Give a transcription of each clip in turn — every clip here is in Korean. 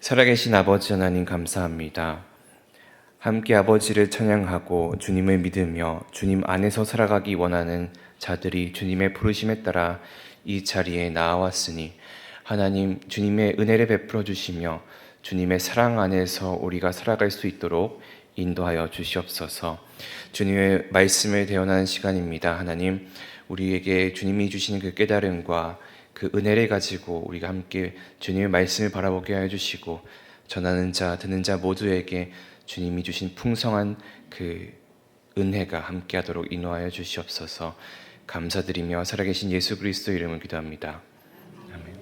살아계신 아버지 하나님 감사합니다. 함께 아버지를 찬양하고 주님을 믿으며 주님 안에서 살아가기 원하는 자들이 주님의 부르심에 따라 이 자리에 나아왔으니 하나님 주님의 은혜를 베풀어 주시며 주님의 사랑 안에서 우리가 살아갈 수 있도록 인도하여 주시옵소서. 주님의 말씀을 대언하는 시간입니다. 하나님 우리에게 주님이 주시는 그 깨달음과 그 은혜를 가지고 우리가 함께 주님의 말씀을 바라보게 하여 주시고 전하는 자 듣는 자 모두에게 주님이 주신 풍성한 그 은혜가 함께하도록 인도하여 주시옵소서. 감사드리며 살아계신 예수 그리스도 이름을 기도합니다. 아멘.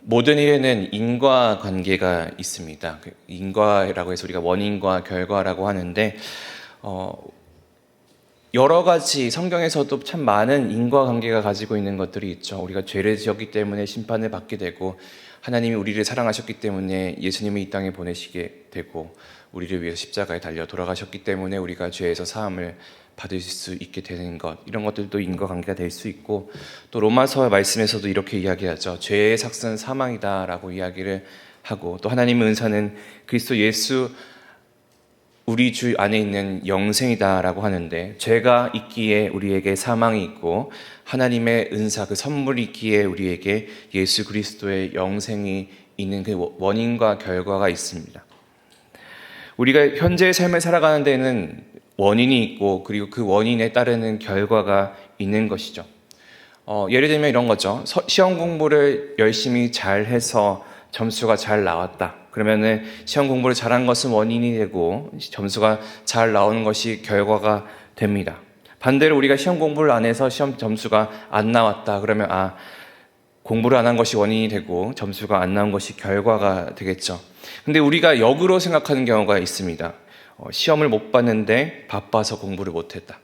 모든 일에는 인과관계가 있습니다. 인과라고 해서 우리가 원인과 결과라고 하는데 여러 가지 성경에서도 참 많은 인과관계가 가지고 있는 것들이 있죠. 우리가 죄를 지었기 때문에 심판을 받게 되고 하나님이 우리를 사랑하셨기 때문에 예수님을 이 땅에 보내시게 되고 우리를 위해서 십자가에 달려 돌아가셨기 때문에 우리가 죄에서 사함을 받을 수 있게 되는 것, 이런 것들도 인과관계가 될 수 있고, 또 로마서 말씀에서도 이렇게 이야기하죠. 죄의 삭은 사망이다 라고 이야기를 하고, 또 하나님의 은사는 그리스도 예수 우리 주 안에 있는 영생이다라고 하는데, 죄가 있기에 우리에게 사망이 있고 하나님의 은사 그 선물이 있기에 우리에게 예수 그리스도의 영생이 있는 그 원인과 결과가 있습니다. 우리가 현재의 삶을 살아가는 데는 원인이 있고 그리고 그 원인에 따르는 결과가 있는 것이죠. 예를 들면 이런 거죠. 시험 공부를 열심히 잘 해서 점수가 잘 나왔다. 그러면은 시험 공부를 잘한 것은 원인이 되고 점수가 잘 나오는 것이 결과가 됩니다. 반대로 우리가 시험 공부를 안 해서 시험 점수가 안 나왔다. 그러면 공부를 안 한 것이 원인이 되고 점수가 안 나온 것이 결과가 되겠죠. 근데 우리가 역으로 생각하는 경우가 있습니다. 시험을 못 봤는데 바빠서 공부를 못했다.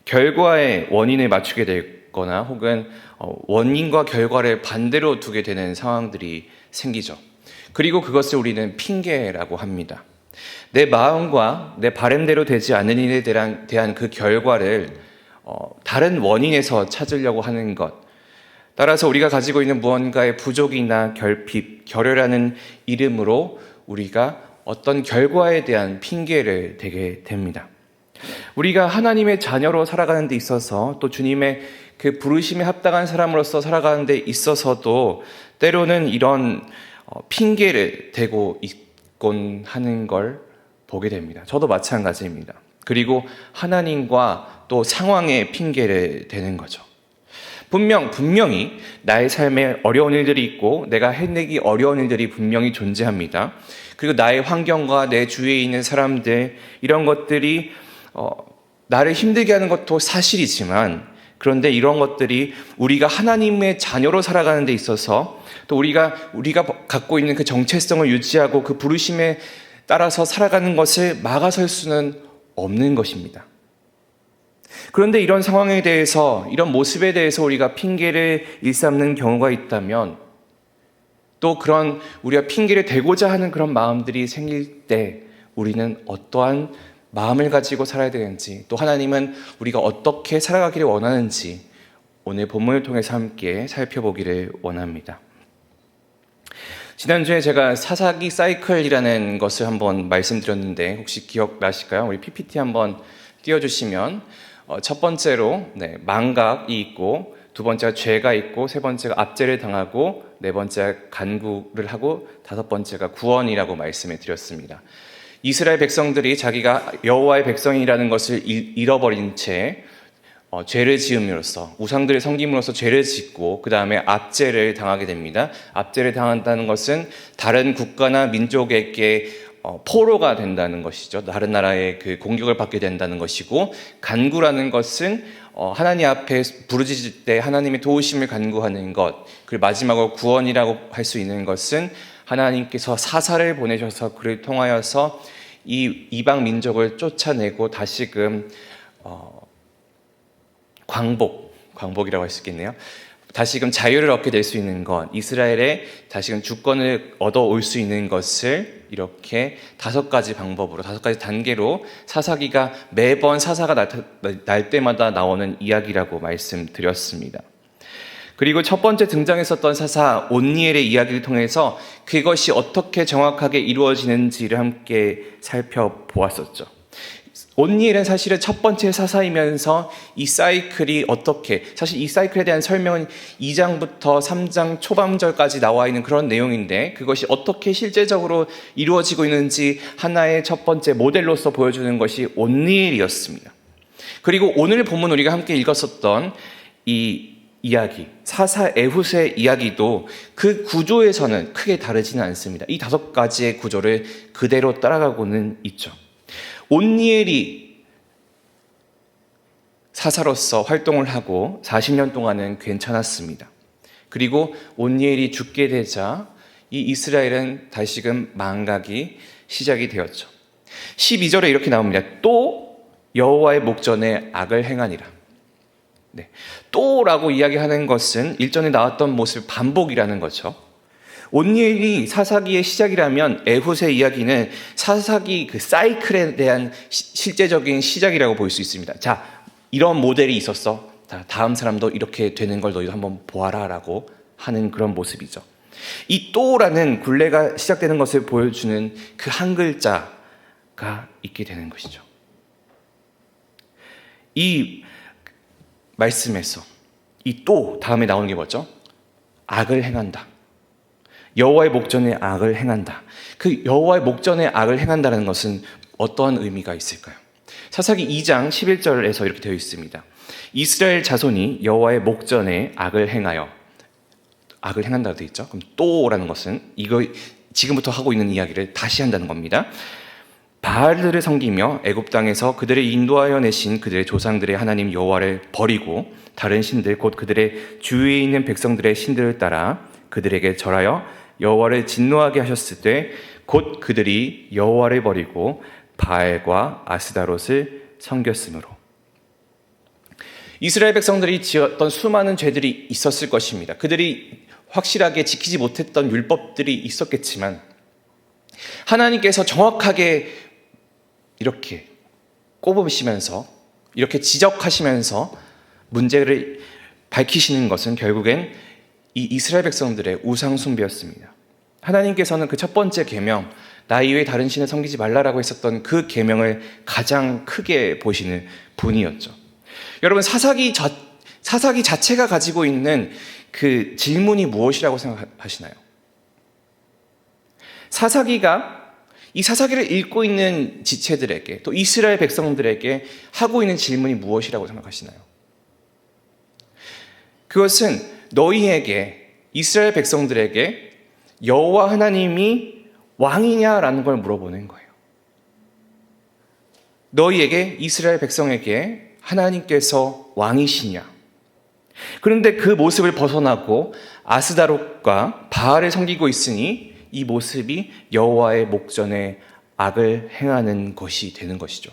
결과에 원인을 맞추게 되거나 혹은 원인과 결과를 반대로 두게 되는 상황들이 생기죠. 그리고 그것을 우리는 핑계라고 합니다. 내 마음과 내 바람대로 되지 않는 일에 대한 그 결과를 다른 원인에서 찾으려고 하는 것, 따라서 우리가 가지고 있는 무언가의 부족이나 결핍, 결여라는 이름으로 우리가 어떤 결과에 대한 핑계를 대게 됩니다. 우리가 하나님의 자녀로 살아가는 데 있어서 또 주님의 그 부르심에 합당한 사람으로서 살아가는 데 있어서도 때로는 이런 핑계를 대고 있곤 하는 걸 보게 됩니다. 저도 마찬가지입니다. 그리고 하나님과 또 상황에 핑계를 대는 거죠. 분명히 나의 삶에 어려운 일들이 있고 내가 해내기 어려운 일들이 분명히 존재합니다. 그리고 나의 환경과 내 주위에 있는 사람들, 이런 것들이 나를 힘들게 하는 것도 사실이지만, 그런데 이런 것들이 우리가 하나님의 자녀로 살아가는 데 있어서 또 우리가 갖고 있는 그 정체성을 유지하고 그 부르심에 따라서 살아가는 것을 막아설 수는 없는 것입니다. 그런데 이런 상황에 대해서, 이런 모습에 대해서 우리가 핑계를 일삼는 경우가 있다면, 또 그런 우리가 핑계를 대고자 하는 그런 마음들이 생길 때 우리는 어떠한 마음을 가지고 살아야 되는지, 또 하나님은 우리가 어떻게 살아가기를 원하는지 오늘 본문을 통해서 함께 살펴보기를 원합니다. 지난주에 제가 사사기 사이클이라는 것을 한번 말씀드렸는데 혹시 기억나실까요? 우리 PPT 한번 띄워주시면, 첫 번째로 망각이 있고, 두 번째가 죄가 있고, 세 번째가 압제를 당하고, 네 번째가 간구를 하고, 다섯 번째가 구원이라고 말씀을 드렸습니다. 이스라엘 백성들이 자기가 여호와의 백성이라는 것을 잃어버린 채 죄를 지음으로써, 우상들을 섬김으로써 죄를 짓고 그 다음에 압제를 당하게 됩니다. 압제를 당한다는 것은 다른 국가나 민족에게 포로가 된다는 것이죠. 다른 나라의 그 공격을 받게 된다는 것이고, 간구라는 것은 하나님 앞에 부르짖을 때 하나님의 도우심을 간구하는 것, 그리고 마지막으로 구원이라고 할 수 있는 것은 하나님께서 사사를 보내셔서 그를 통하여서 이 이방 민족을 쫓아내고 다시금 광복이라고 할 수 있겠네요. 다시금 자유를 얻게 될 수 있는 것, 이스라엘에 다시금 주권을 얻어올 수 있는 것을 이렇게 다섯 가지 방법으로, 다섯 가지 단계로 사사기가 매번 사사가 날 때마다 나오는 이야기라고 말씀드렸습니다. 그리고 첫 번째 등장했었던 사사 온니엘의 이야기를 통해서 그것이 어떻게 정확하게 이루어지는지를 함께 살펴보았었죠. 온니엘은 사실은 첫 번째 사사이면서 이 사이클이 어떻게, 사실 이 사이클에 대한 설명은 2장부터 3장 초반절까지 나와 있는 그런 내용인데 그것이 어떻게 실제적으로 이루어지고 있는지 하나의 첫 번째 모델로서 보여주는 것이 온니엘이었습니다. 그리고 오늘 본문 우리가 함께 읽었었던 이 이야기, 사사 에훗의 이야기도 그 구조에서는 크게 다르지는 않습니다. 이 5가지의 구조를 그대로 따라가고는 있죠. 온니엘이 사사로서 활동을 하고 40년 동안은 괜찮았습니다. 그리고 온니엘이 죽게 되자 이 이스라엘은 다시금 망각이 시작이 되었죠. 12절에 이렇게 나옵니다. 또 여호와의 목전에 악을 행하니라. 네. 또라고 이야기하는 것은 일전에 나왔던 모습 반복이라는 거죠. 온니엘이 사사기의 시작이라면 에훗의 이야기는 사사기 그 사이클에 대한 실제적인 시작이라고 볼 수 있습니다. 자, 이런 모델이 있었어. 자, 다음 사람도 이렇게 되는 걸 너희도 한번 보아라 라고 하는 그런 모습이죠. 이 또라는 굴레가 시작되는 것을 보여주는 그 한 글자가 있게 되는 것이죠. 이 말씀에서 이 또 다음에 나오는 게 뭐죠? 악을 행한다. 여호와의 목전에 악을 행한다. 그 여호와의 목전에 악을 행한다는 것은 어떠한 의미가 있을까요? 사사기 2장 11절에서 이렇게 되어 있습니다. 이스라엘 자손이 여호와의 목전에 악을 행하여, 악을 행한다고 되어 있죠. 그럼 또라는 것은 이거 지금부터 하고 있는 이야기를 다시 한다는 겁니다. 바알들을 섬기며 애굽 땅에서 그들을 인도하여 내신 그들의 조상들의 하나님 여호와를 버리고 다른 신들 곧 그들의 주위에 있는 백성들의 신들을 따라 그들에게 절하여 여호와를 진노하게 하셨을 때 곧 그들이 여호와를 버리고 바알과 아스다롯을 섬겼으므로. 이스라엘 백성들이 지었던 수많은 죄들이 있었을 것입니다. 그들이 확실하게 지키지 못했던 율법들이 있었겠지만 하나님께서 정확하게 이렇게 꼽으시면서 이렇게 지적하시면서 문제를 밝히시는 것은 결국엔 이 이스라엘 백성들의 우상 숭배였습니다. 하나님께서는 그 첫 번째 계명, 나 이외에 다른 신을 섬기지 말라라고 했었던 그 계명을 가장 크게 보시는 분이었죠. 여러분, 사사기 자체가 가지고 있는 그 질문이 무엇이라고 생각하시나요? 이 사사기를 읽고 있는 지체들에게 또 이스라엘 백성들에게 하고 있는 질문이 무엇이라고 생각하시나요? 그것은 너희에게, 이스라엘 백성들에게 여호와 하나님이 왕이냐라는 걸 물어보는 거예요. 너희에게, 이스라엘 백성에게 하나님께서 왕이시냐? 그런데 그 모습을 벗어나고 아스다롯과 바알을 섬기고 있으니 이 모습이 여호와의 목전에 악을 행하는 것이 되는 것이죠.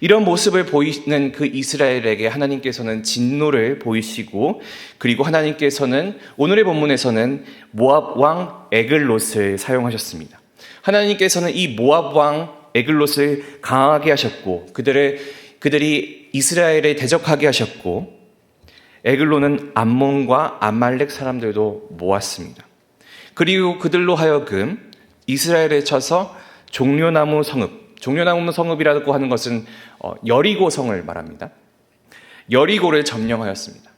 이런 모습을 보이는 그 이스라엘에게 하나님께서는 진노를 보이시고, 그리고 하나님께서는 오늘의 본문에서는 모압 왕 에글롯을 사용하셨습니다. 하나님께서는 이 모압 왕 에글롯을 강하게 하셨고 그들이 이스라엘에 대적하게 하셨고, 에글롯은 암몬과 아말렉 사람들도 모았습니다. 그리고 그들로 하여금 이스라엘에 쳐서 종려나무 성읍이라고 하는 것은 여리고 성을 말합니다. 여리고를 점령하였습니다.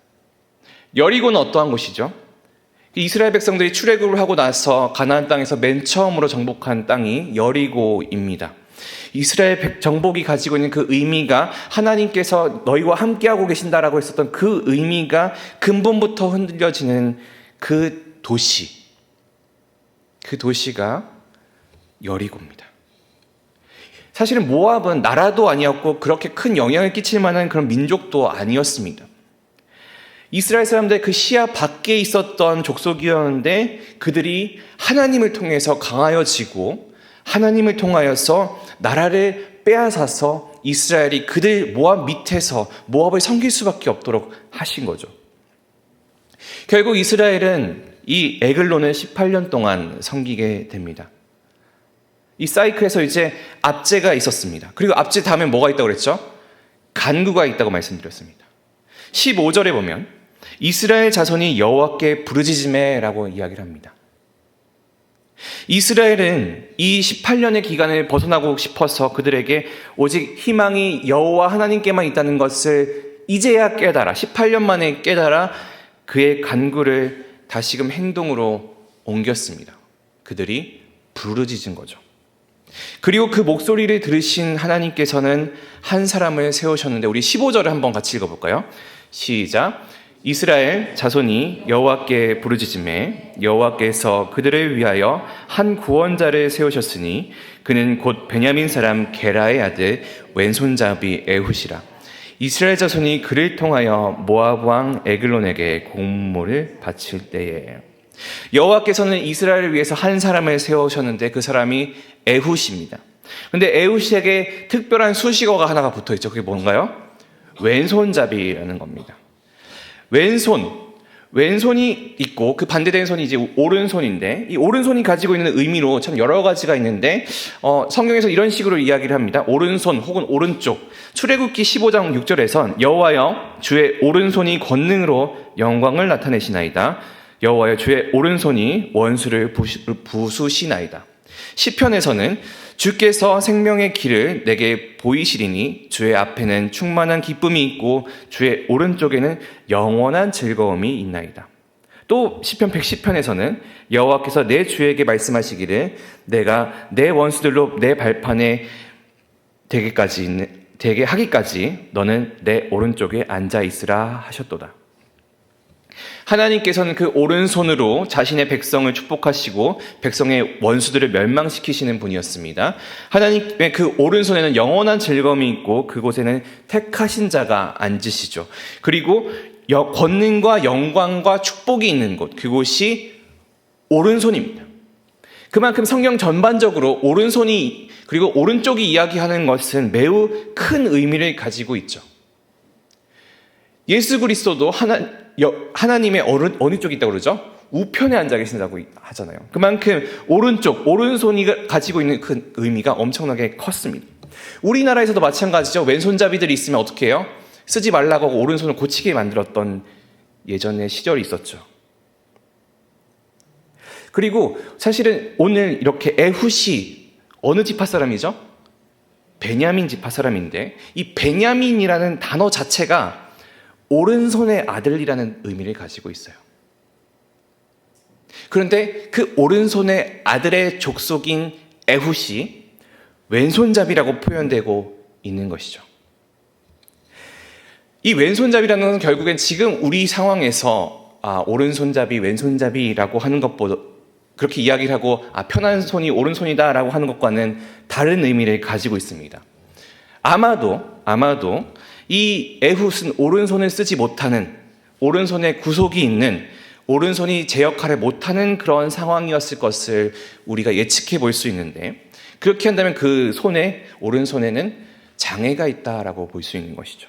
여리고는 어떠한 곳이죠? 이스라엘 백성들이 출애굽을 하고 나서 가나안 땅에서 맨 처음으로 정복한 땅이 여리고입니다. 이스라엘 정복이 가지고 있는 그 의미가, 하나님께서 너희와 함께하고 계신다라고 했었던 그 의미가 근본부터 흔들려지는 그 도시가 여리고입니다. 사실은 모압은 나라도 아니었고 그렇게 큰 영향을 끼칠 만한 그런 민족도 아니었습니다. 이스라엘 사람들 그 시야 밖에 있었던 족속이었는데 그들이 하나님을 통해서 강하여지고 하나님을 통하여서 나라를 빼앗아서 이스라엘이 그들 모압 밑에서 모압을 섬길 수밖에 없도록 하신 거죠. 결국 이스라엘은 이 에글론을 18년 동안 섬기게 됩니다. 이 사이클에서 이제 압제가 있었습니다. 그리고 압제 다음에 뭐가 있다고 그랬죠? 간구가 있다고 말씀드렸습니다. 15절에 보면 이스라엘 자손이 여호와께 부르짖으매라고 이야기를 합니다. 이스라엘은 이 18년의 기간을 벗어나고 싶어서 그들에게 오직 희망이 여호와 하나님께만 있다는 것을 이제야 깨달아, 18년 만에 깨달아 그의 간구를 다시금 행동으로 옮겼습니다. 그들이 부르짖은 거죠. 그리고 그 목소리를 들으신 하나님께서는 한 사람을 세우셨는데, 우리 15절을 한번 같이 읽어볼까요? 시작. 이스라엘 자손이 여호와께 부르짖으매 여호와께서 그들을 위하여 한 구원자를 세우셨으니 그는 곧 베냐민 사람 게라의 아들 왼손잡이 에훗이라. 이스라엘 자손이 그를 통하여 모압 왕 에글론에게 공물을 바칠 때에. 여호와께서는 이스라엘을 위해서 한 사람을 세우셨는데 그 사람이 에훗입니다. 그런데 에훗에게 특별한 수식어가 하나가 붙어있죠. 그게 뭔가요? 왼손잡이라는 겁니다. 왼손이 있고 그 반대되는 손이 이제 오른손인데, 이 오른손이 가지고 있는 의미로 참 여러 가지가 있는데 성경에서 이런 식으로 이야기를 합니다. 오른손 혹은 오른쪽. 출애굽기 15장 6절에선 여호와여 주의 오른손이 권능으로 영광을 나타내시나이다. 여호와여 주의 오른손이 원수를 부수시나이다. 시편에서는 주께서 생명의 길을 내게 보이시리니 주의 앞에는 충만한 기쁨이 있고 주의 오른쪽에는 영원한 즐거움이 있나이다. 또 시편 110편에서는 여호와께서 내 주에게 말씀하시기를 내가 내 원수들로 내 발판에 되게 하기까지 너는 내 오른쪽에 앉아 있으라 하셨도다. 하나님께서는 그 오른손으로 자신의 백성을 축복하시고 백성의 원수들을 멸망시키시는 분이었습니다. 하나님의 그 오른손에는 영원한 즐거움이 있고 그곳에는 택하신 자가 앉으시죠. 그리고 권능과 영광과 축복이 있는 곳, 그곳이 오른손입니다. 그만큼 성경 전반적으로 오른손이 그리고 오른쪽이 이야기하는 것은 매우 큰 의미를 가지고 있죠. 예수 그리스도도 하나님의 어느 쪽에 있다고 그러죠? 우편에 앉아 계신다고 하잖아요. 그만큼 오른손이 가지고 있는 큰 의미가 엄청나게 컸습니다. 우리나라에서도 마찬가지죠. 왼손잡이들이 있으면 어떻게 해요? 쓰지 말라고 하고 오른손을 고치게 만들었던 예전의 시절이 있었죠. 그리고 사실은 오늘 이렇게 에훗이 어느 지파 사람이죠? 베냐민 지파 사람인데, 이 베냐민이라는 단어 자체가 오른손의 아들이라는 의미를 가지고 있어요. 그런데 그 오른손의 아들의 족속인 에훗이 왼손잡이라고 표현되고 있는 것이죠. 이 왼손잡이라는 것은 결국엔 지금 우리 상황에서 오른손잡이, 왼손잡이라고 하는 것보다 그렇게 이야기를 하고 편한 손이 오른손이다라고 하는 것과는 다른 의미를 가지고 있습니다. 아마도 이 에훗은 오른손을 쓰지 못하는, 오른손에 구속이 있는, 오른손이 제 역할을 못하는 그런 상황이었을 것을 우리가 예측해 볼 수 있는데, 그렇게 한다면 그 오른손에는 장애가 있다라고 볼 수 있는 것이죠.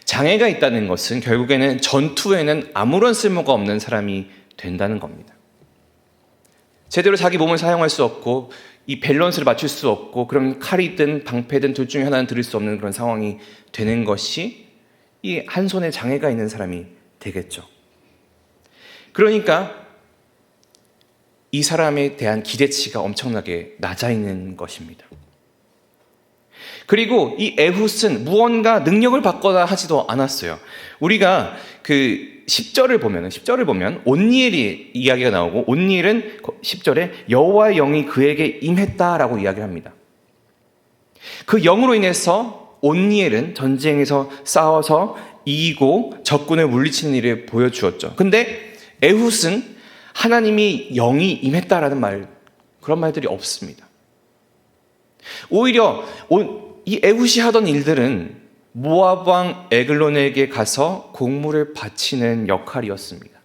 장애가 있다는 것은 결국에는 전투에는 아무런 쓸모가 없는 사람이 된다는 겁니다. 제대로 자기 몸을 사용할 수 없고 이 밸런스를 맞출 수 없고, 그럼 칼이든 방패든 둘 중에 하나는 들을 수 없는 그런 상황이 되는 것이 이 한 손에 장애가 있는 사람이 되겠죠. 그러니까 이 사람에 대한 기대치가 엄청나게 낮아 있는 것입니다. 그리고 이 에훗은 무언가 능력을 받거나 하지도 않았어요. 우리가 그 10절을 보면 온니엘이 이야기가 나오고, 온니엘은 10절에 여호와의 영이 그에게 임했다라고 이야기를 합니다. 그 영으로 인해서 온니엘은 전쟁에서 싸워서 이기고 적군을 물리치는 일을 보여주었죠. 근데 에훗은 하나님이 영이 임했다라는 그런 말들이 없습니다. 오히려 이 에훗이 하던 일들은 모압 왕 에글론에게 가서 공물을 바치는 역할이었습니다.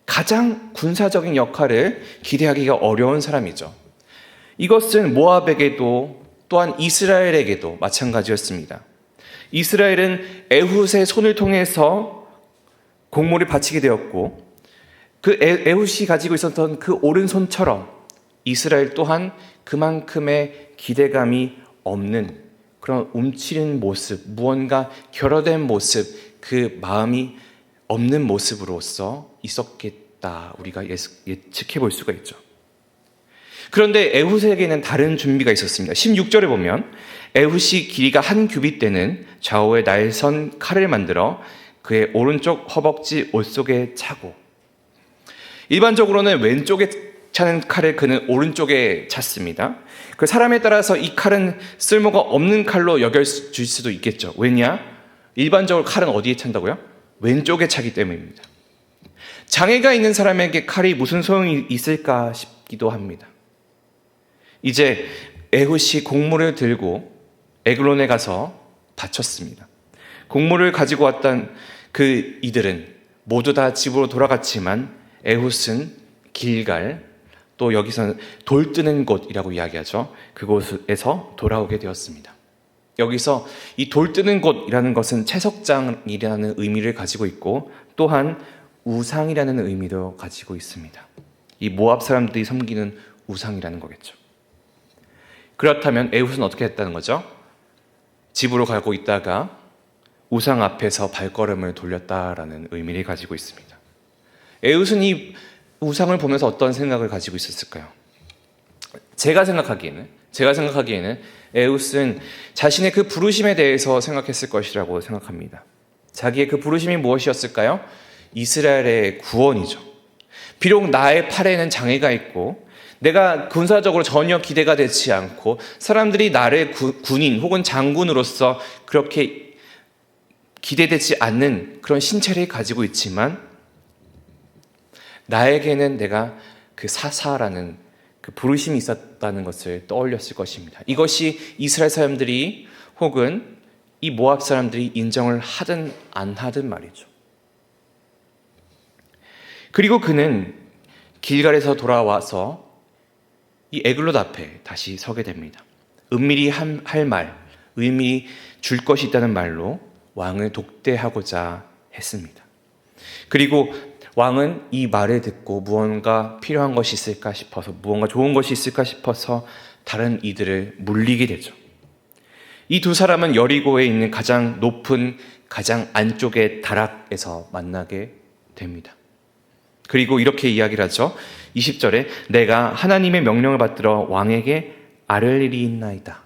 가장 군사적인 역할을 기대하기가 어려운 사람이죠. 이것은 모압에게도 또한 이스라엘에게도 마찬가지였습니다. 이스라엘은 에훗의 손을 통해서 공물을 바치게 되었고, 그 에훗이 가지고 있었던 그 오른손처럼 이스라엘 또한 그만큼의 기대감이 없는 그런 움츠린 모습, 무언가 결여된 모습, 그 마음이 없는 모습으로서 있었겠다 우리가 예측해 볼 수가 있죠. 그런데 에훗에게는 다른 준비가 있었습니다. 16절에 보면 에훗이 길이가 한 규빗 되는 좌우에 날선 칼을 만들어 그의 오른쪽 허벅지 옷 속에 차고, 일반적으로는 왼쪽에 차는 칼을 그는 오른쪽에 찼습니다. 그 사람에 따라서 이 칼은 쓸모가 없는 칼로 여겨질 수도 있겠죠. 왜냐? 일반적으로 칼은 어디에 찬다고요? 왼쪽에 차기 때문입니다. 장애가 있는 사람에게 칼이 무슨 소용이 있을까 싶기도 합니다. 이제 에훗이 곡물을 들고 에글론에 가서 바쳤습니다. 곡물을 가지고 왔던 그 이들은 모두 다 집으로 돌아갔지만 에훗은 길갈, 또 여기서는 돌 뜨는 곳이라고 이야기하죠. 그곳에서 돌아오게 되었습니다. 여기서 이 돌 뜨는 곳이라는 것은 채석장이라는 의미를 가지고 있고 또한 우상이라는 의미도 가지고 있습니다. 이 모압 사람들이 섬기는 우상이라는 거겠죠. 그렇다면 에훗은 어떻게 했다는 거죠? 집으로 가고 있다가 우상 앞에서 발걸음을 돌렸다라는 의미를 가지고 있습니다. 에훗은 이 우상을 보면서 어떤 생각을 가지고 있었을까요? 제가 생각하기에는 에훗은 자신의 그 부르심에 대해서 생각했을 것이라고 생각합니다. 자기의 그 부르심이 무엇이었을까요? 이스라엘의 구원이죠. 비록 나의 팔에는 장애가 있고 내가 군사적으로 전혀 기대가 되지 않고 사람들이 나를 군인 혹은 장군으로서 그렇게 기대되지 않는 그런 신체를 가지고 있지만 나에게는 내가 그 사사라는 그 부르심이 있었다는 것을 떠올렸을 것입니다. 이것이 이스라엘 사람들이 혹은 이 모압 사람들이 인정을 하든 안 하든 말이죠. 그리고 그는 길갈에서 돌아와서 이 에글롯 앞에 다시 서게 됩니다. 은밀히 할 말, 의미 줄 것이 있다는 말로 왕을 독대하고자 했습니다. 그리고 왕은 이 말을 듣고 무언가 필요한 것이 있을까 싶어서, 무언가 좋은 것이 있을까 싶어서 다른 이들을 물리게 되죠. 이 두 사람은 여리고에 있는 가장 높은 가장 안쪽의 다락에서 만나게 됩니다. 그리고 이렇게 이야기를 하죠. 20절에 내가 하나님의 명령을 받들어 왕에게 아를 일이 있나이다.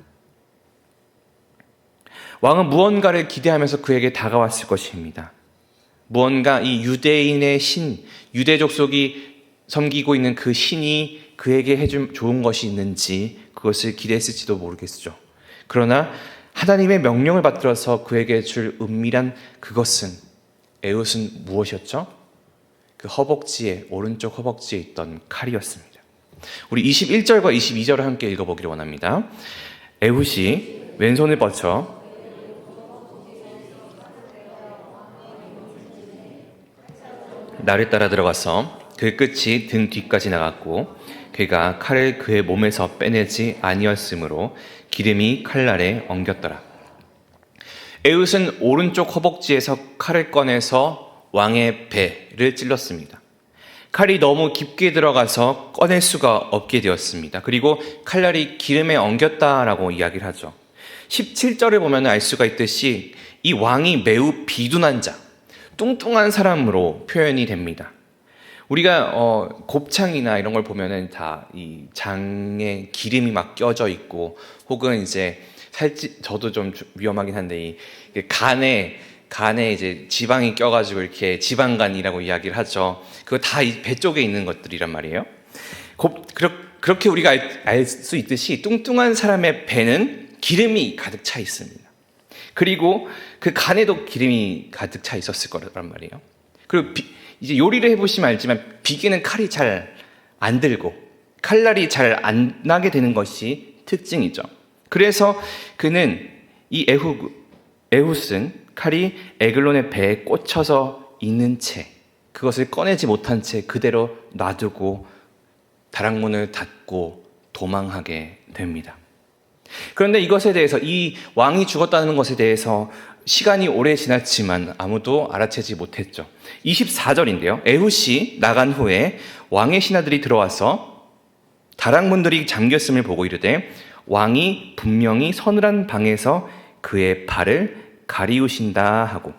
왕은 무언가를 기대하면서 그에게 다가왔을 것입니다. 무언가 이 유대인의 신, 유대 족속이 섬기고 있는 그 신이 그에게 해준 좋은 것이 있는지 그것을 기대했을지도 모르겠죠. 그러나 하나님의 명령을 받들어서 그에게 줄 은밀한 그것은, 에훗은 무엇이었죠? 그 허벅지에, 오른쪽 허벅지에 있던 칼이었습니다. 우리 21절과 22절을 함께 읽어보기를 원합니다. 에훗이 왼손을 뻗쳐 나를 따라 들어가서 그 끝이 등 뒤까지 나갔고 그가 칼을 그의 몸에서 빼내지 아니었으므로 기름이 칼날에 엉겼더라. 에훗은 오른쪽 허벅지에서 칼을 꺼내서 왕의 배를 찔렀습니다. 칼이 너무 깊게 들어가서 꺼낼 수가 없게 되었습니다. 그리고 칼날이 기름에 엉겼다라고 이야기를 하죠. 17절을 보면 알 수가 있듯이 이 왕이 매우 비둔한 자, 뚱뚱한 사람으로 표현이 됩니다. 우리가 곱창이나 이런 걸 보면은 다 이 장에 기름이 막 껴져 있고 혹은 이제 저도 좀 위험하긴 한데 이 간에 이제 지방이 껴가지고 이렇게 지방간이라고 이야기를 하죠. 그거 다 배 쪽에 있는 것들이란 말이에요. 그렇게 우리가 알 수 있듯이 뚱뚱한 사람의 배는 기름이 가득 차 있습니다. 그리고 그 간에도 기름이 가득 차 있었을 거란 말이에요. 그리고 이제 요리를 해보시면 알지만 비계는 칼이 잘 안 들고 칼날이 잘 안 나게 되는 것이 특징이죠. 그래서 그는 이 에훗은 칼이 에글론의 배에 꽂혀서 있는 채, 그것을 꺼내지 못한 채 그대로 놔두고 다락문을 닫고 도망하게 됩니다. 그런데 이것에 대해서, 이 왕이 죽었다는 것에 대해서 시간이 오래 지났지만 아무도 알아채지 못했죠. 24절인데요. 에훗이 나간 후에 왕의 신하들이 들어와서 다락문들이 잠겼음을 보고 이르되 왕이 분명히 서늘한 방에서 그의 발을 가리우신다 하고,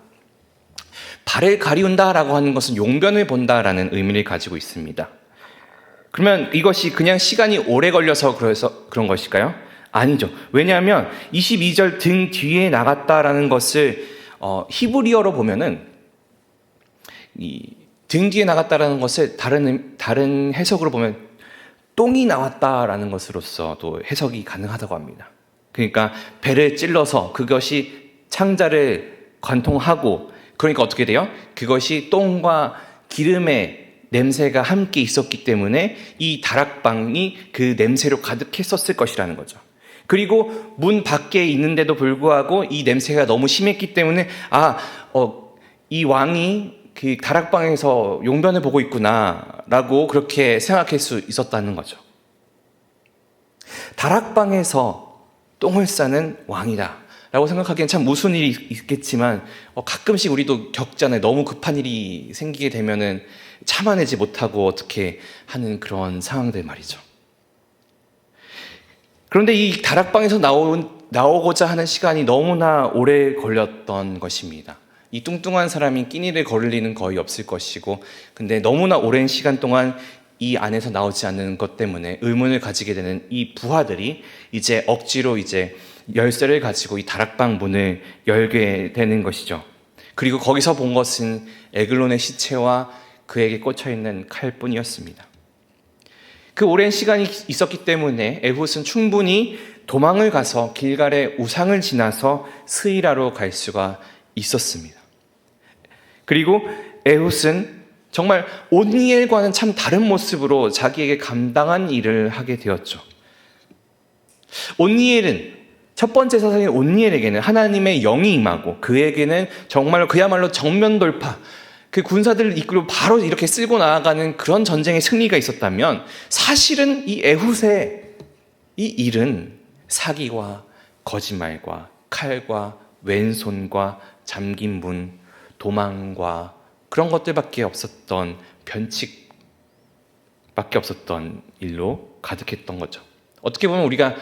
발을 가리운다라고 하는 것은 용변을 본다라는 의미를 가지고 있습니다. 그러면 이것이 그냥 시간이 오래 걸려서 그런 것일까요? 아니죠. 왜냐하면 22절 등 뒤에 나갔다라는 것을 히브리어로 보면은 이 등 뒤에 나갔다라는 것을 다른 해석으로 보면 똥이 나왔다라는 것으로서 또 해석이 가능하다고 합니다. 그러니까 배를 찔러서 그것이 창자를 관통하고, 그러니까 어떻게 돼요? 그것이 똥과 기름의 냄새가 함께 있었기 때문에 이 다락방이 그 냄새로 가득했었을 것이라는 거죠. 그리고 문 밖에 있는데도 불구하고 이 냄새가 너무 심했기 때문에 이 왕이 그 다락방에서 용변을 보고 있구나라고 그렇게 생각할 수 있었다는 거죠. 다락방에서 똥을 싸는 왕이다 라고 생각하기엔 참 무슨 일이 있겠지만 가끔씩 우리도 겪잖아요. 너무 급한 일이 생기게 되면은 참아내지 못하고 어떻게 하는 그런 상황들 말이죠. 그런데 이 다락방에서 나오고자 하는 시간이 너무나 오래 걸렸던 것입니다. 이 뚱뚱한 사람이 끼니를 거를 리는 거의 없을 것이고, 근데 너무나 오랜 시간 동안 이 안에서 나오지 않는 것 때문에 의문을 가지게 되는 이 부하들이 이제 억지로 열쇠를 가지고 이 다락방 문을 열게 되는 것이죠. 그리고 거기서 본 것은 에글론의 시체와 그에게 꽂혀있는 칼뿐이었습니다. 그 오랜 시간이 있었기 때문에 에훗은 충분히 도망을 가서 길갈의 우상을 지나서 스이라로 갈 수가 있었습니다. 그리고 에훗은 정말 온니엘과는 참 다른 모습으로 자기에게 감당한 일을 하게 되었죠. 온니엘은, 첫 번째 사사인 온니엘에게는 하나님의 영이 임하고 그에게는 그야말로 정면 돌파, 그 군사들을 이끌고 바로 이렇게 쓸고 나아가는 그런 전쟁의 승리가 있었다면, 사실은 이 에훗의 이 일은 사기와 거짓말과 칼과 왼손과 잠긴 문, 도망과 그런 것들밖에 없었던, 변칙밖에 없었던 일로 가득했던 거죠. 어떻게 보면 우리가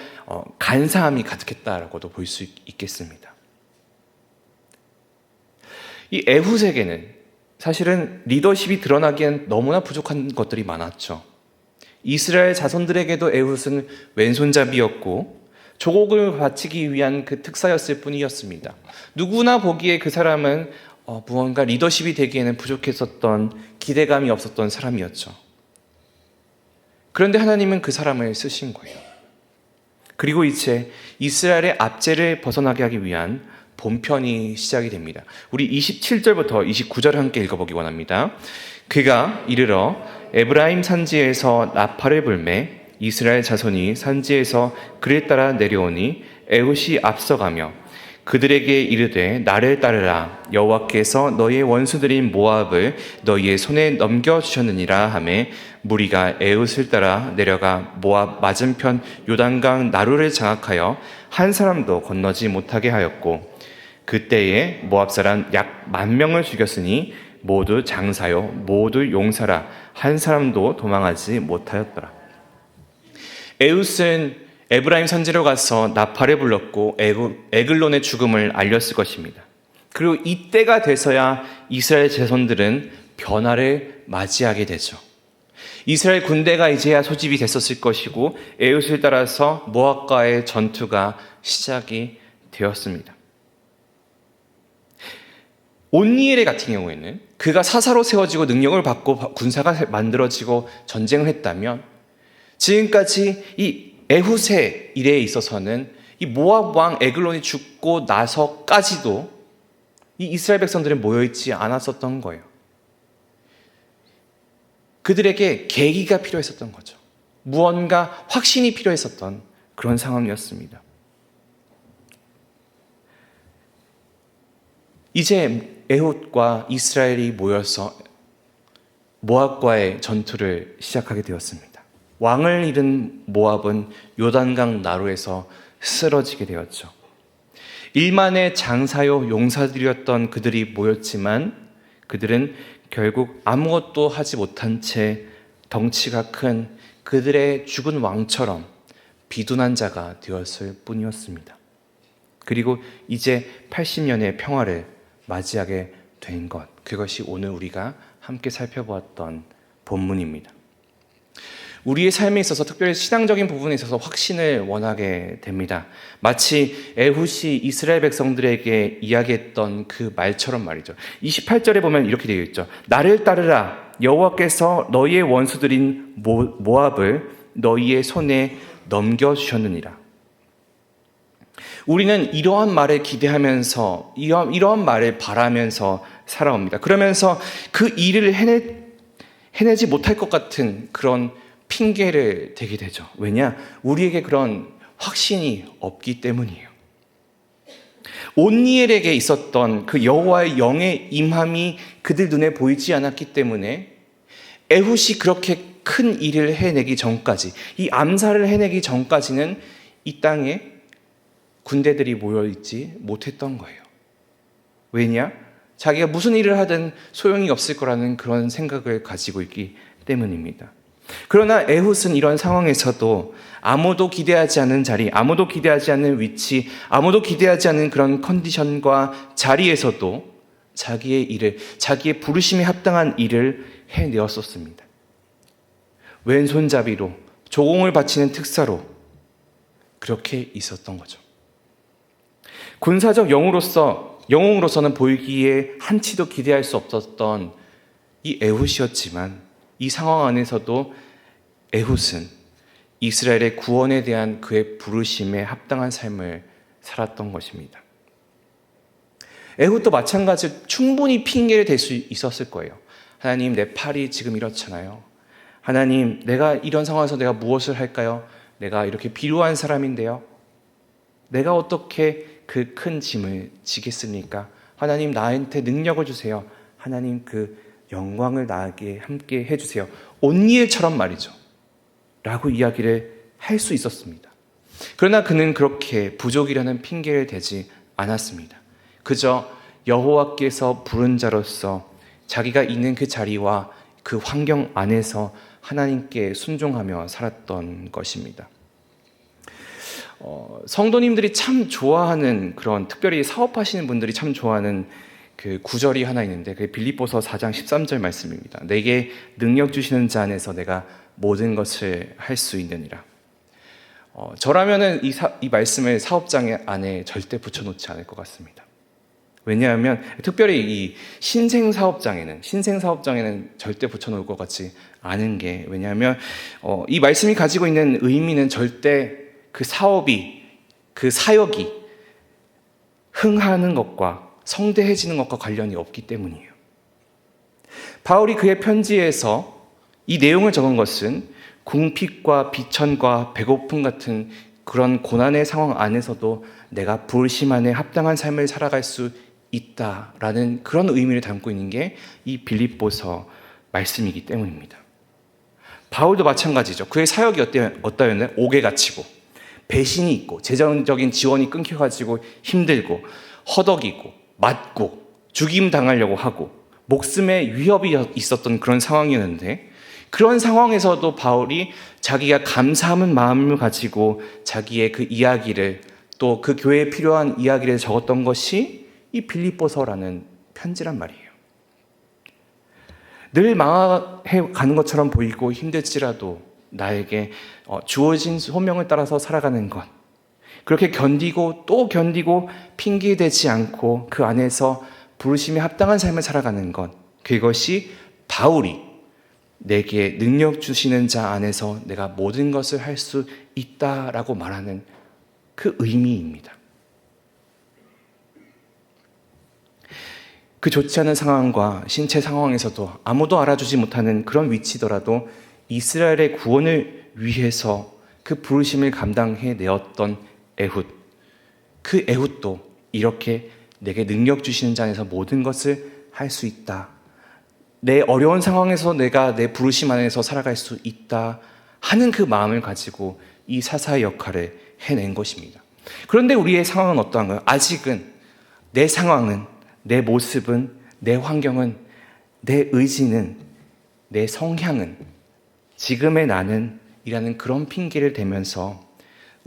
간사함이 가득했다라고도 볼 수 있겠습니다. 이 에훗에게는 사실은 리더십이 드러나기엔 너무나 부족한 것들이 많았죠. 이스라엘 자손들에게도 에훗은 왼손잡이였고 조국을 바치기 위한 그 특사였을 뿐이었습니다. 누구나 보기에 그 사람은 무언가 리더십이 되기에는 부족했었던, 기대감이 없었던 사람이었죠. 그런데 하나님은 그 사람을 쓰신 거예요. 그리고 이제 이스라엘의 압제를 벗어나게 하기 위한 본편이 시작이 됩니다. 우리 27절부터 29절 함께 읽어보기 원합니다. 그가 이르러 에브라임 산지에서 나팔을 불매 이스라엘 자손이 산지에서 그를 따라 내려오니 에훗이 앞서가며 그들에게 이르되 나를 따르라. 여호와께서 너희의 원수들인 모압을 너희의 손에 넘겨주셨느니라 하매 무리가 에훗을 따라 내려가 모압 맞은편 요단강 나루를 장악하여 한 사람도 건너지 못하게 하였고, 그때에 모압 사람 약 10,000명을 죽였으니 모두 장사요 모두 용사라. 한 사람도 도망하지 못하였더라. 에훗은 에브라임 산지로 가서 나팔을 불렀고 에글론의 죽음을 알렸을 것입니다. 그리고 이때가 돼서야 이스라엘 자손들은 변화를 맞이하게 되죠. 이스라엘 군대가 이제야 소집이 됐었을 것이고 에훗을 따라서 모압과의 전투가 시작이 되었습니다. 온니엘 같은 경우에는 그가 사사로 세워지고 능력을 받고 군사가 만들어지고 전쟁을 했다면, 지금까지 이 에훗의 일에 있어서는 이 모압 왕 에글론이 죽고 나서까지도 이 이스라엘 백성들은 모여있지 않았었던 거예요. 그들에게 계기가 필요했었던 거죠. 무언가 확신이 필요했었던 그런 상황이었습니다. 이제 에훗과 이스라엘이 모여서 모압과의 전투를 시작하게 되었습니다. 왕을 잃은 모압은 요단강 나루에서 쓰러지게 되었죠. 일만의 장사요 용사들이었던 그들이 모였지만 그들은 결국 아무것도 하지 못한 채 덩치가 큰 그들의 죽은 왕처럼 비둔한 자가 되었을 뿐이었습니다. 그리고 이제 80년의 평화를 맞이하게 된 것, 그것이 오늘 우리가 함께 살펴보았던 본문입니다. 우리의 삶에 있어서 특별히 신앙적인 부분에 있어서 확신을 원하게 됩니다. 마치 에훗이 이스라엘 백성들에게 이야기했던 그 말처럼 말이죠. 28절에 보면 이렇게 되어 있죠. 나를 따르라. 여호와께서 너희의 원수들인 모압을 너희의 손에 넘겨주셨느니라. 우리는 이러한 말을 기대하면서 이러한 말을 바라면서 살아옵니다. 그러면서 그 일을 해내지 못할 것 같은 그런 핑계를 대게 되죠. 왜냐? 우리에게 그런 확신이 없기 때문이에요. 온니엘에게 있었던 그 여호와의 영의 임함이 그들 눈에 보이지 않았기 때문에 에훗이 그렇게 큰 일을 해내기 전까지, 이 암살을 해내기 전까지는 이 땅에 군대들이 모여있지 못했던 거예요. 왜냐? 자기가 무슨 일을 하든 소용이 없을 거라는 그런 생각을 가지고 있기 때문입니다. 그러나 에훗은 이런 상황에서도 아무도 기대하지 않는 자리, 아무도 기대하지 않는 위치, 아무도 기대하지 않는 그런 컨디션과 자리에서도 자기의 일을, 자기의 부르심에 합당한 일을 해내었었습니다. 왼손잡이로, 조공을 바치는 특사로 그렇게 있었던 거죠. 군사적 영웅으로서는 보이기에 한치도 기대할 수 없었던 이 에훗이었지만 이 상황 안에서도 에훗은 이스라엘의 구원에 대한 그의 부르심에 합당한 삶을 살았던 것입니다. 에훗도 마찬가지로 충분히 핑계를 댈 수 있었을 거예요. 하나님, 내 팔이 지금 이렇잖아요. 하나님, 내가 이런 상황에서 내가 무엇을 할까요? 내가 이렇게 비루한 사람인데요. 내가 어떻게 그 큰 짐을 지겠습니까? 하나님, 나한테 능력을 주세요. 하나님, 그 영광을 나에게 함께 해주세요. 온니엘처럼 말이죠. 라고 이야기를 할 수 있었습니다. 그러나 그는 그렇게 부족이라는 핑계를 대지 않았습니다. 그저 여호와께서 부른 자로서 자기가 있는 그 자리와 그 환경 안에서 하나님께 순종하며 살았던 것입니다. 성도님들이 참 좋아하는 그런, 특별히 사업하시는 분들이 참 좋아하는 그 구절이 하나 있는데, 그게 빌립보서 4장 13절 말씀입니다. 내게 능력 주시는 자 안에서 내가 모든 것을 할 수 있느니라. 저라면은 이 말씀을 사업장 안에 절대 붙여놓지 않을 것 같습니다. 왜냐하면 특별히 이 신생 사업장에는 절대 붙여놓을 것 같지 않은 게, 왜냐하면 이 말씀이 가지고 있는 의미는 절대 그 사업이, 그 사역이 흥하는 것과 성대해지는 것과 관련이 없기 때문이에요. 바울이 그의 편지에서 이 내용을 적은 것은 궁핍과 비천과 배고픔 같은 그런 고난의 상황 안에서도 내가 부르심 안에 합당한 삶을 살아갈 수 있다라는 그런 의미를 담고 있는 게 이 빌립보서 말씀이기 때문입니다. 바울도 마찬가지죠. 그의 사역이 어떠했나요? 옥에 갇히고 배신이 있고 재정적인 지원이 끊겨가지고 힘들고 허덕이고 맞고 죽임 당하려고 하고 목숨의 위협이 있었던 그런 상황이었는데, 그런 상황에서도 바울이 자기가 감사하는 마음을 가지고 자기의 그 이야기를, 또 그 교회에 필요한 이야기를 적었던 것이 이 빌립보서라는 편지란 말이에요. 늘 망해 가는 것처럼 보이고 힘들지라도 나에게 주어진 소명을 따라서 살아가는 것, 그렇게 견디고 또 견디고 핑계대지 않고 그 안에서 부르심에 합당한 삶을 살아가는 것, 그것이 바울이 내게 능력 주시는 자 안에서 내가 모든 것을 할 수 있다라고 말하는 그 의미입니다. 그 좋지 않은 상황과 신체 상황에서도 아무도 알아주지 못하는 그런 위치더라도 이스라엘의 구원을 위해서 그 부르심을 감당해 내었던 에훗, 그 에훗도 이렇게 내게 능력 주시는 자 안에서 모든 것을 할 수 있다, 내 어려운 상황에서 내가 내 부르심 안에서 살아갈 수 있다 하는 그 마음을 가지고 이 사사의 역할을 해낸 것입니다. 그런데 우리의 상황은 어떠한가요? 아직은 내 상황은, 내 모습은, 내 환경은, 내 의지는, 내 성향은, 지금의 나는 이라는 그런 핑계를 대면서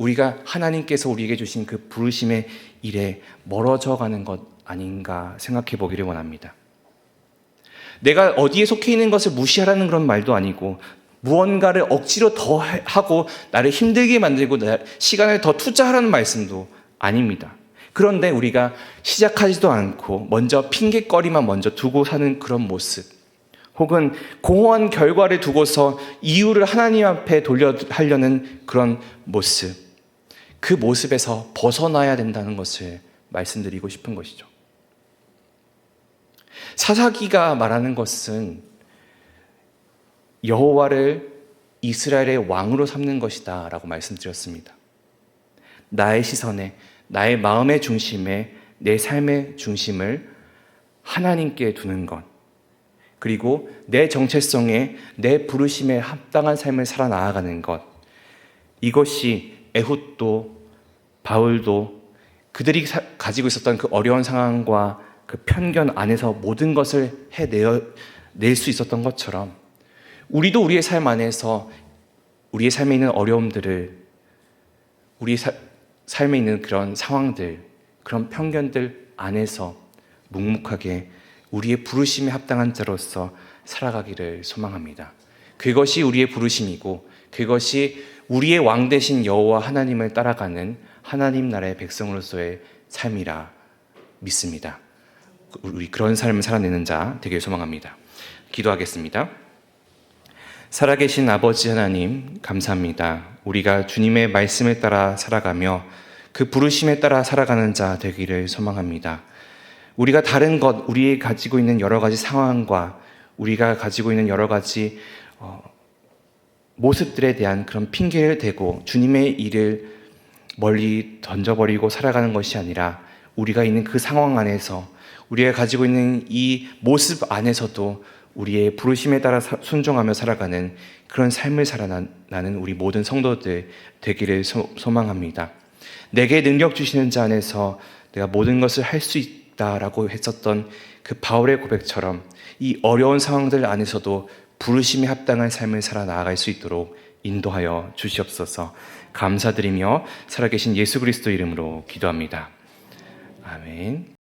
우리가 하나님께서 우리에게 주신 그 부르심의 일에 멀어져 가는 것 아닌가 생각해 보기를 원합니다. 내가 어디에 속해 있는 것을 무시하라는 그런 말도 아니고, 무언가를 억지로 더 하고 나를 힘들게 만들고 시간을 더 투자하라는 말씀도 아닙니다. 그런데 우리가 시작하지도 않고 먼저 핑계거리만 먼저 두고 사는 그런 모습, 혹은 공허한 결과를 두고서 이유를 하나님 앞에 하려는 그런 모습, 그 모습에서 벗어나야 된다는 것을 말씀드리고 싶은 것이죠. 사사기가 말하는 것은 여호와를 이스라엘의 왕으로 삼는 것이다 라고 말씀드렸습니다. 나의 시선에, 나의 마음의 중심에, 내 삶의 중심을 하나님께 두는 것, 그리고 내 정체성에, 내 부르심에 합당한 삶을 살아 나아가는 것, 이것이 에훗도 바울도 그들이 가지고 있었던 그 어려운 상황과 그 편견 안에서 모든 것을 해낼 수 있었던 것처럼, 우리도 우리의 삶 안에서 우리의 삶에 있는 어려움들을, 우리의 삶에 있는 그런 상황들, 그런 편견들 안에서 묵묵하게 우리의 부르심에 합당한 자로서 살아가기를 소망합니다. 그것이 우리의 부르심이고, 그것이 우리의 왕 되신 여호와 하나님을 따라가는 하나님 나라의 백성으로서의 삶이라 믿습니다. 우리 그런 삶을 살아내는 자 되길 소망합니다. 기도하겠습니다. 살아계신 아버지 하나님, 감사합니다. 우리가 주님의 말씀에 따라 살아가며 그 부르심에 따라 살아가는 자 되기를 소망합니다. 우리가 다른 것, 우리 가지고 있는 여러 가지 상황과 우리가 가지고 있는 여러 가지 모습들에 대한 그런 핑계를 대고 주님의 일을 멀리 던져버리고 살아가는 것이 아니라, 우리가 있는 그 상황 안에서, 우리가 가지고 있는 이 모습 안에서도 우리의 부르심에 따라 순종하며 살아가는 그런 삶을 살아나는 우리 모든 성도들 되기를 소망합니다. 내게 능력 주시는 자 안에서 내가 모든 것을 할 수 있다라고 했었던 그 바울의 고백처럼, 이 어려운 상황들 안에서도 부르심에 합당한 삶을 살아 나아갈 수 있도록 인도하여 주시옵소서. 감사드리며 살아계신 예수 그리스도 이름으로 기도합니다. 아멘.